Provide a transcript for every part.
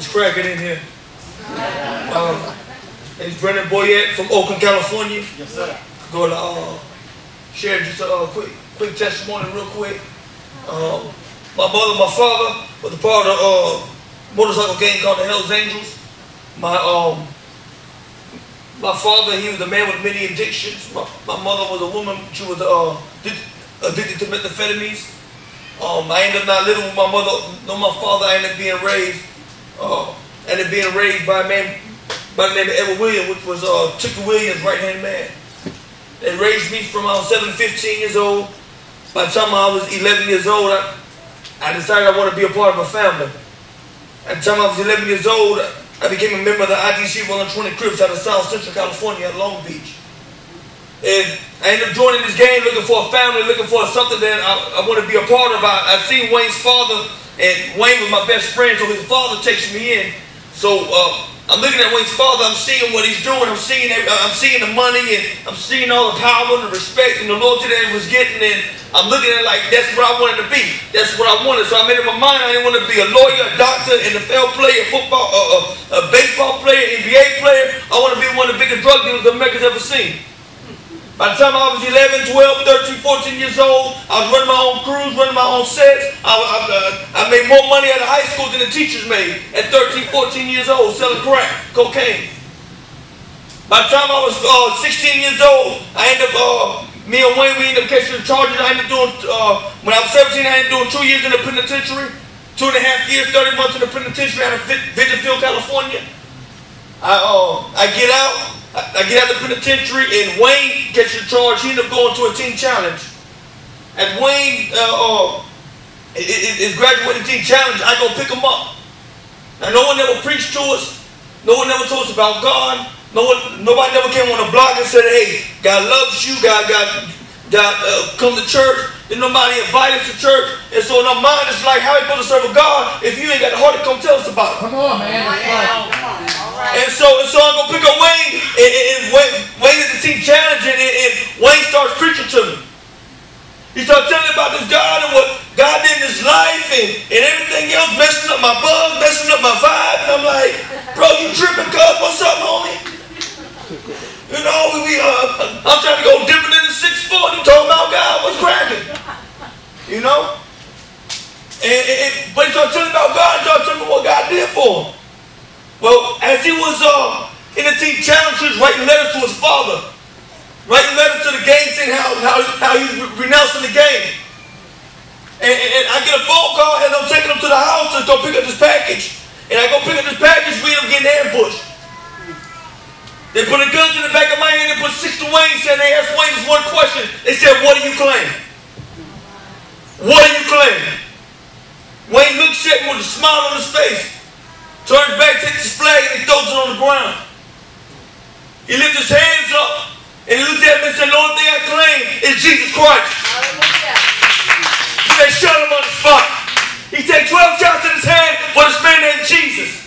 was cracking in here. It's Brendan Boyett from Oakland, California. Yes, sir. Go to share just a quick testimony real quick. My mother and my father was a part of a motorcycle gang called the Hells Angels. My father, he was a man with many addictions. My mother was a woman. She was addicted to methamphetamines. I ended up not living with my mother nor my father. I ended up being raised by a man by the name of Edward Williams, which was Tucker Williams' right-hand man. They raised me from I was 15 years old. By the time I was 11 years old, I decided I wanted to be a part of a family. At the time I was 11 years old, I became a member of the IDC 120 Crips out of South Central California at Long Beach. And I ended up joining this gang looking for a family, looking for something that I want to be a part of. I seen Wayne's father, and Wayne was my best friend, so his father takes me in. So I'm looking at Wayne's father, I'm seeing what he's doing, I'm seeing the money, and I'm seeing all the power and the respect and the loyalty that he was getting, and I'm looking at it like that's what I wanted to be. That's what I wanted. So I made up my mind I didn't want to be a lawyer, a doctor, NFL player, football, a baseball player, NBA player. I want to be one of the biggest drug dealers America's ever seen. By the time I was 11, 12, 13, 14 years old, I was running my own crews, running my own sets. I made more money out of high school than the teachers made at 13, 14 years old, selling crack, cocaine. By the time I was 16 years old, I ended up, me and Wayne, we ended up catching the charges. I ended up doing, when I was 17, I ended up doing 2 years in the penitentiary, 2.5 years, 30 months in the penitentiary out of Loganville, California. I get out of the penitentiary, and Wayne gets the charge. He ended up going to a teen challenge. As Wayne is graduating teen challenge, I go pick him up. Now, no one ever preached to us. No one ever told us about God. Nobody never came on the block and said, hey, God loves you, God come to church. Then nobody invited us to church. And so in our mind, it's like, how are you supposed to serve a God if you ain't got the heart to come tell us about it? Come on, man. And so I go pick up Wayne, and Wayne is the teen challenge, and Wayne starts preaching to me. He starts telling me about this God and what God did in his life and everything else, messing up my buzz, messing up my vibe. And I'm like, bro, you tripping, cuz? What's up, homie? You know, I'm trying to go different than the 6'4", you talking about God, what's cracking? You know? But he started telling me about God, he started telling me what God did for him. Well, as he was in the teen challenge, he was writing letters to his father, writing letters to the gang saying how he was renouncing the gang. And I get a phone call as I'm taking him to the house to go pick up this package. And I go pick up this package, we end up getting ambushed. They put a gun to the back of my hand and put 6 to Wayne, and they asked Wayne this one question. They said, what do you claim? What do you claim? Wayne looks at me with a smile on his face, turns back, takes his flag, and he throws it on the ground. He lifts his hands up, and he looks at me and said, the only thing I claim is Jesus Christ. They shot him on the spot. He takes 12 shots in his hand for this man named Jesus.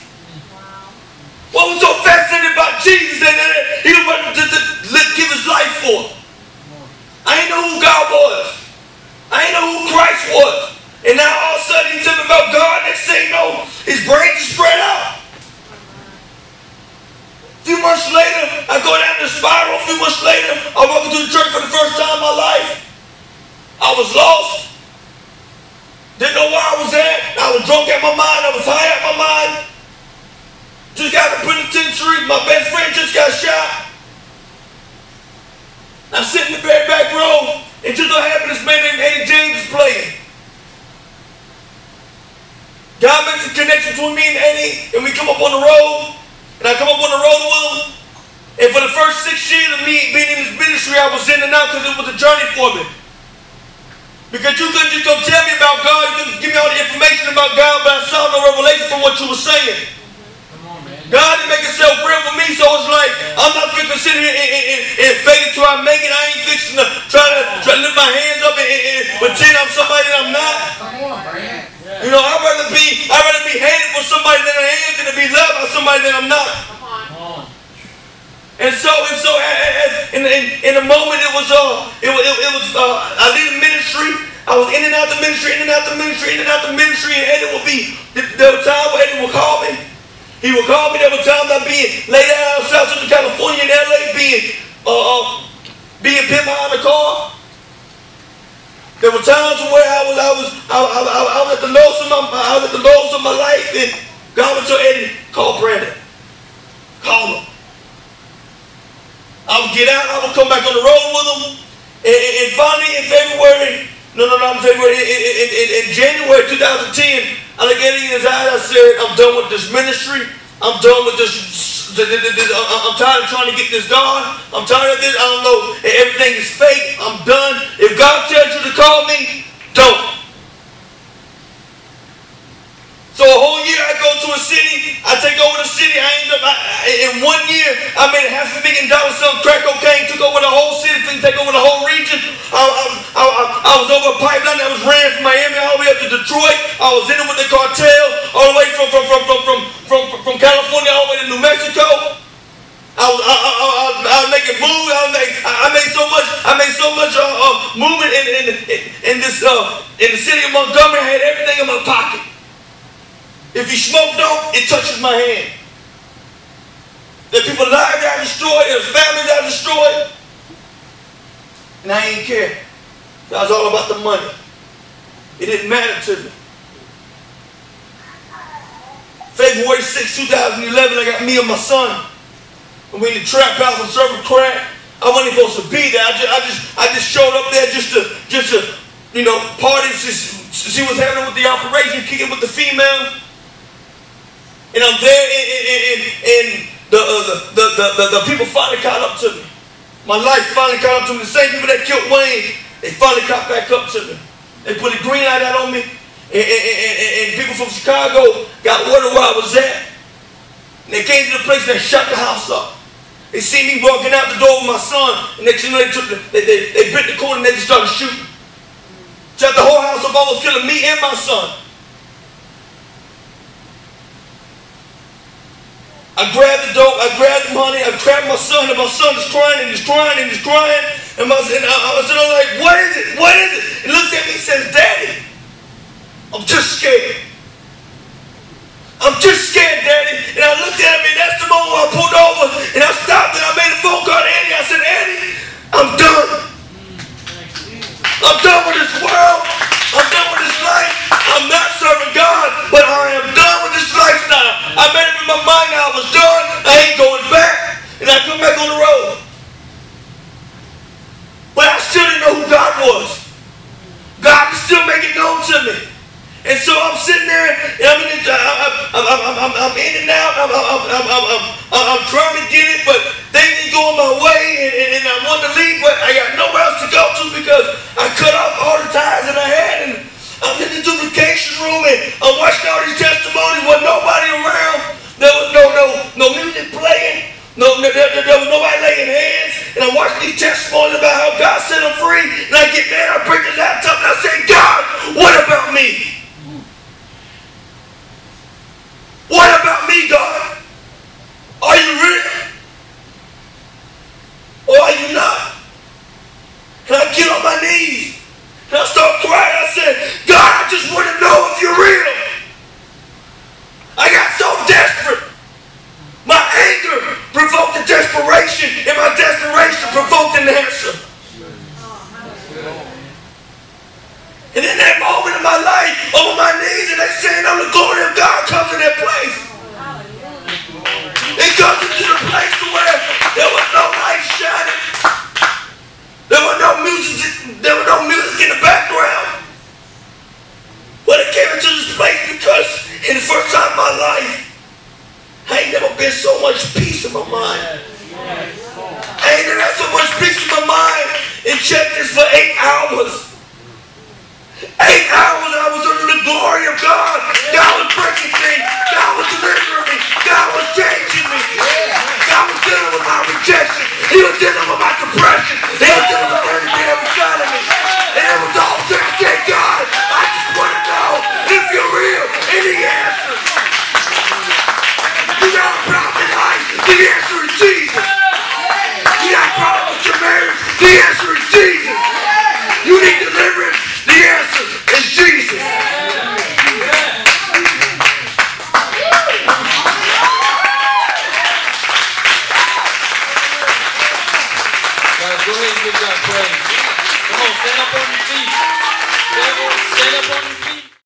What was so fascinating about Jesus that he was wanting to give his life for? I didn't know who God was. I didn't know who Christ was. And now all of a sudden he's talking about God. Next thing you know, his brains are spread out. A few months later, I go down the spiral. A few months later, I walk into the church for the first time in my life. I was lost. Didn't know where I was at. I was drunk at my mind. I was high at my mind. Just got to the penitentiary. My best friend just got shot. I'm sitting in the very back row, and just so happened this man named Eddie James is playing. God makes a connection between me and Eddie, and we come up on the road, and I come up on the road with him. And for the first 6 years of me being in this ministry, I was in and out because it was a journey for me. Because you couldn't just come tell me about God, you couldn't give me all the information about God, but I saw no revelation from what you were saying. God didn't make himself real for me, so it's like, I'm not fixing to sit here and fake it till I make it. I ain't fixing to try to lift my hands up and pretend I'm somebody that I'm not. Come on, man. You know, I'd rather be hated for somebody that I am than to be loved by somebody that I'm not. And so in the moment I did the ministry. I was in and out the ministry, and Eddie would be the time where Eddie would call me. He would call me. There were times I being laid out in South Central California in LA being pinned behind a car. There were times where I was at the lowest of my life, and God would tell Eddie, call Brandon. Call him. I would get out, I would come back on the road with him, and finally in February, in January 2010, I looked at Eddie in his eyes, I said, I'm done with this ministry, I'm done with this, I'm tired of trying to get this done, I'm tired of this, I don't know, everything is fake, I'm done. If God tells you to call me, don't. So a whole year I go to a city, I take over the city, in 1 year, I made $500,000 selling crack cocaine, took over the whole city, take over the whole region. I was over a pipeline that was ran from Miami all the way up to Detroit. I was in it with the cartel, all the way from California all the way to New Mexico. I was making moves. I made so much movement in the city of Montgomery. I had everything in my pocket. If you smoke dope, it touches my hand. There's people lives that I destroyed, there's families that I destroyed. And I didn't care. I was all about the money. It didn't matter to me. February 6, 2011, I got me and my son. And we in the trap house and serving crack. I wasn't supposed to be there. I just showed up there just to party, see what's happening with the operation, kicking with the female. And I'm there, and the people finally caught up to me. My life finally caught up to me. The same people that killed Wayne, they finally caught back up to me. They put a green light out on me, and people from Chicago got word of where I was at. And they came to the place and they shut the house up. They see me walking out the door with my son, and next thing you know, they bit the corner and they just started shooting. Shut the whole house up, almost killing me and my son. I grabbed the dope, I grabbed the money, I grabbed my son, and my son is crying and he's crying and he's crying. And I was like, what is it? What is it? He looks at me and says, Daddy, I'm just scared. I'm just scared, Daddy. And I looked at him, and that's the moment I pulled over and I stopped and I made a phone call to Eddie. I said, Eddie, I'm done. I'm done with this world. I'm done with this life. I'm not serving God, but I am done with this lifestyle. I made up in my mind that I was done. I ain't going back. And I come back on the road. But I still didn't know who God was. God is still making known to me. And so I'm sitting there, and I'm in and out. I'm trying to get it, but things ain't going my way, and I want to leave, but I got nowhere else to go to because I cut off all the ties that I had, and I'm in the duplication room, and I'm watching all these testimonies with nobody around. There was no music playing. There was nobody laying hands. And I'm watching these testimonies about how God set them free. And I get mad, I break the laptop, and I say, God, what about me? What about me, God? Are you real? Or are you not? And I get on my knees. And I start crying. I said, God, I just want to know if you're real. I got so desperate. My anger provoked the desperation, and my desperation provoked an answer. And in that moment of my life, on my knees, and they saying, "I'm the glory of God," comes in that place. It comes into the place where there was no light shining. There was no music in the background. But it came into this place because in the first time in my life, I ain't never been so much peace in my mind. I ain't never had so much peace in my mind. And check this, for 8 hours. 8 hours I was under the glory of God. God was breaking me. God was delivering me. God was changing me. God was dealing with my rejection. He was dealing with my depression. He was dealing with everything that was inside of me. And it was all just say, God, I just want to know if you're real. And He answers. You got a problem in life? The answer is Jesus. You got a problem with your marriage? The answer is Jesus. You need deliverance? The answer is Jesus. Go ahead and give God praise. Come on, stand up on your feet. Stand up on your feet.